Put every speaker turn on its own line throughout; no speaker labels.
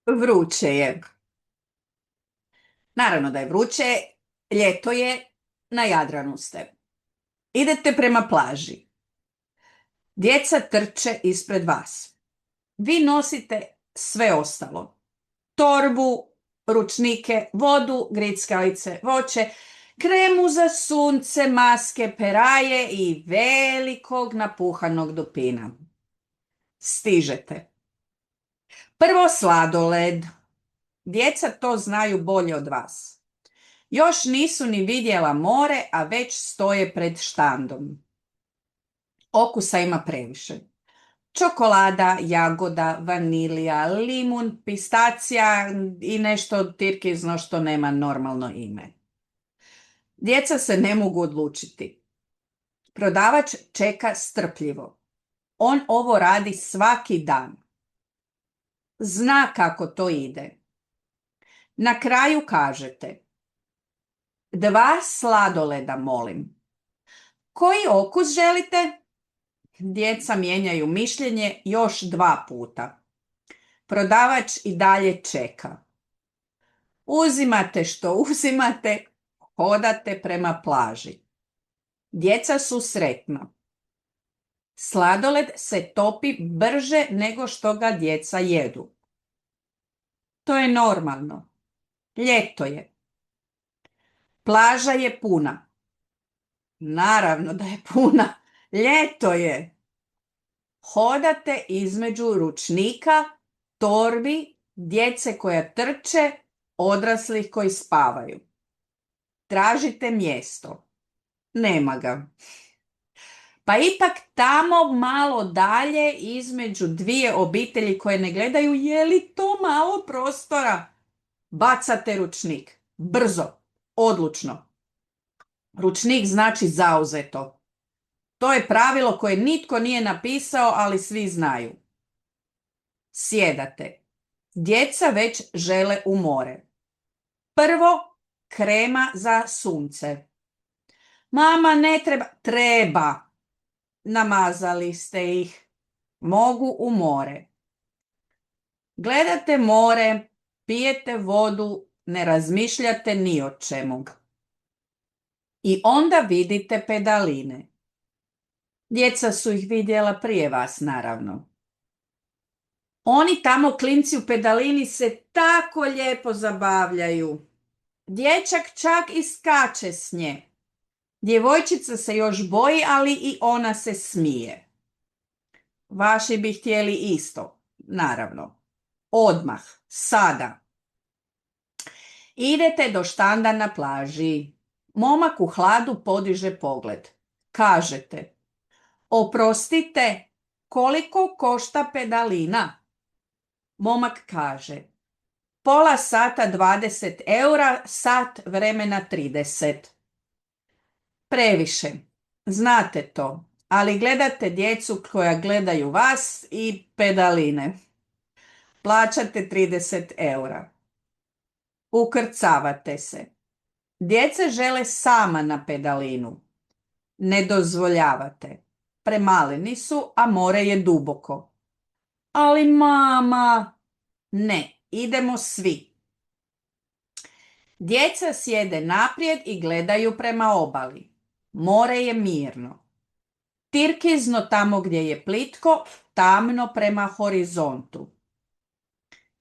Vruće je. Naravno da je vruće, ljeto je, na Jadranu ste. Idete prema plaži. Djeca trče ispred vas. Vi nosite sve ostalo. Torbu, ručnike, vodu, grickalice, voće, kremu za sunce, maske, peraje i velikog napuhanog dupina. Stižete. Prvo sladoled. Djeca to znaju bolje od vas. Još nisu ni vidjela more, a već stoje pred štandom. Okusa ima previše. Čokolada, jagoda, vanilija, limun, pistacija i nešto tirkizno što nema normalno ime. Djeca se ne mogu odlučiti. Prodavač čeka strpljivo. On ovo radi svaki dan. Zna kako to ide. Na kraju kažete: 2 sladoleda, molim. Koji okus želite? Djeca mijenjaju mišljenje još 2 puta. Prodavač i dalje čeka. Uzimate što uzimate, hodate prema plaži. Djeca su sretna. Sladoled se topi brže nego što ga djeca jedu. To je normalno. Ljeto je. Plaža je puna. Naravno da je puna. Ljeto je. Hodate između ručnika, torbi, djece koja trče, odraslih koji spavaju. Tražite mjesto. Nema ga. Pa ipak tamo malo dalje između 2 obitelji koje ne gledaju, je li to malo prostora? Bacate ručnik. Brzo. Odlučno. Ručnik znači zauzeto. To je pravilo koje nitko nije napisao, ali svi znaju. Sjedate. Djeca već žele u more. Prvo, krema za sunce. Mama, ne treba. Treba. Namazali ste ih. Mogu u more. Gledate more, pijete vodu, ne razmišljate ni o čemu. I onda vidite pedaline. Djeca su ih vidjela prije vas, naravno. Oni tamo, klinci u pedalini, se tako lijepo zabavljaju. Dječak čak i skače s nje. Djevojčica se još boji, ali i ona se smije. Vaši bi htjeli isto, naravno. Odmah, sada. Idete do štanda na plaži. Momak u hladu podiže pogled. Kažete: oprostite, koliko košta pedalina? Momak kaže: pola sata 20 eura, sat vremena 30. Previše, znate to, ali gledate djecu koja gledaju vas i pedaline. Plaćate 30 eura. Ukrcavate se. Djeca žele sama na pedalinu. Ne dozvoljavate. Premaleni su, a more je duboko. Ali mama... Ne, idemo svi. Djeca sjede naprijed i gledaju prema obali. More je mirno. Tirkizno tamo gdje je plitko, tamno prema horizontu.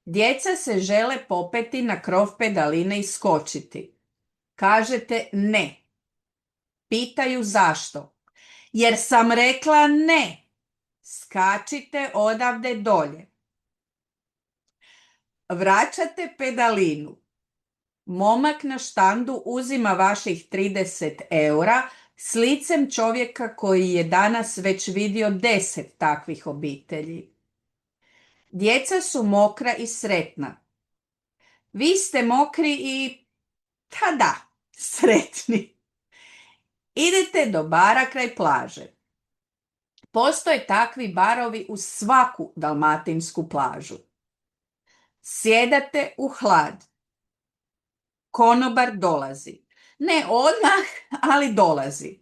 Djeca se žele popeti na krov pedaline i skočiti. Kažete ne. Pitaju zašto. Jer sam rekla ne. Skačite odavde dolje. Vraćate pedalinu. Momak na štandu uzima vaših 30 eura s licem čovjeka koji je danas već vidio 10 takvih obitelji. Djeca su mokra i sretna. Vi ste mokri i, da, sretni. Idete do bara kraj plaže. Postoje takvi barovi uz svaku dalmatinsku plažu. Sjedate u hlad. Konobar dolazi. Ne odmah, ali dolazi.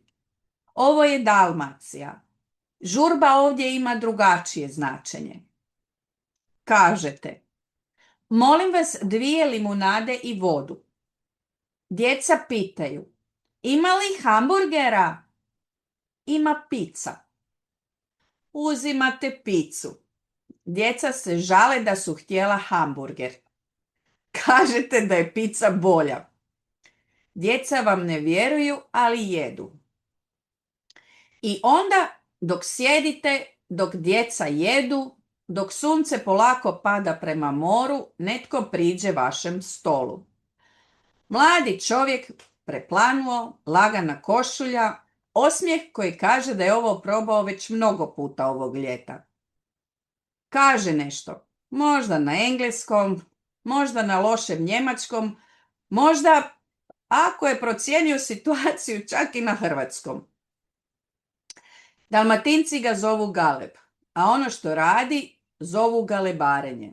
Ovo je Dalmacija. Žurba ovdje ima drugačije značenje. Kažete: Molim vas 2 limunade i vodu. Djeca pitaju, ima li hamburgera? Ima pizza. Uzimate picu. Djeca se žale da su htjela hamburger. Kažete da je pizza bolja. Djeca vam ne vjeruju, ali jedu. I onda dok sjedite, dok djeca jedu, dok sunce polako pada prema moru, netko priđe vašem stolu. Mladi čovjek, preplanuo, lagana košulja, osmijeh koji kaže da je ovo probao već mnogo puta ovog ljeta. Kaže nešto, možda na engleskom, možda na lošem njemačkom, možda, ako je procijenio situaciju, čak i na hrvatskom. Dalmatinci ga zovu galeb, a ono što radi zovu galebarenje.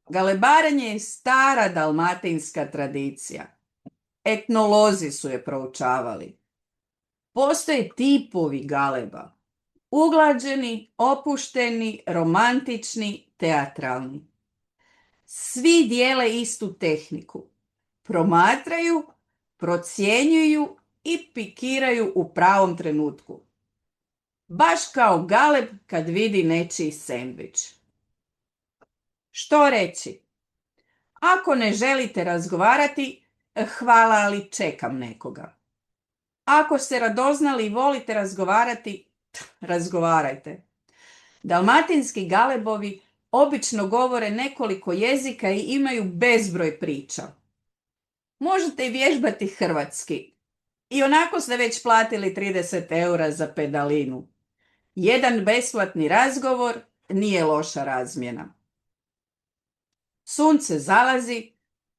Galebarenje je stara dalmatinska tradicija. Etnolozi su je proučavali. Postoje tipovi galeba. Uglađeni, opušteni, romantični, teatralni. Svi dijele istu tehniku. Promatraju, procjenjuju i pikiraju u pravom trenutku. Baš kao galeb kad vidi nečiji sendvič. Što reći? Ako ne želite razgovarati, hvala, ali čekam nekoga. Ako ste radoznali i volite razgovarati, razgovarajte. Dalmatinski galebovi obično govore nekoliko jezika i imaju bezbroj priča. Možete i vježbati hrvatski. I onako ste već platili 30 eura za pedalinu. Jedan besplatni razgovor nije loša razmjena. Sunce zalazi,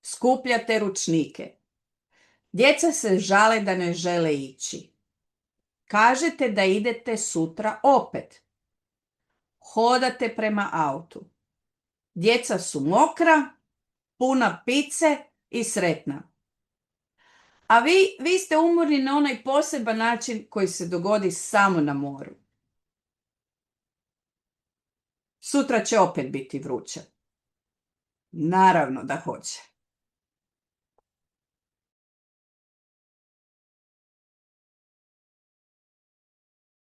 skupljate ručnike. Djeca se žale da ne žele ići. Kažete da idete sutra opet. Hodate prema autu. Djeca su mokra, puna pice i sretna. A vi ste umorni na onaj poseban način koji se dogodi samo na moru. Sutra će opet biti vruće. Naravno da hoće.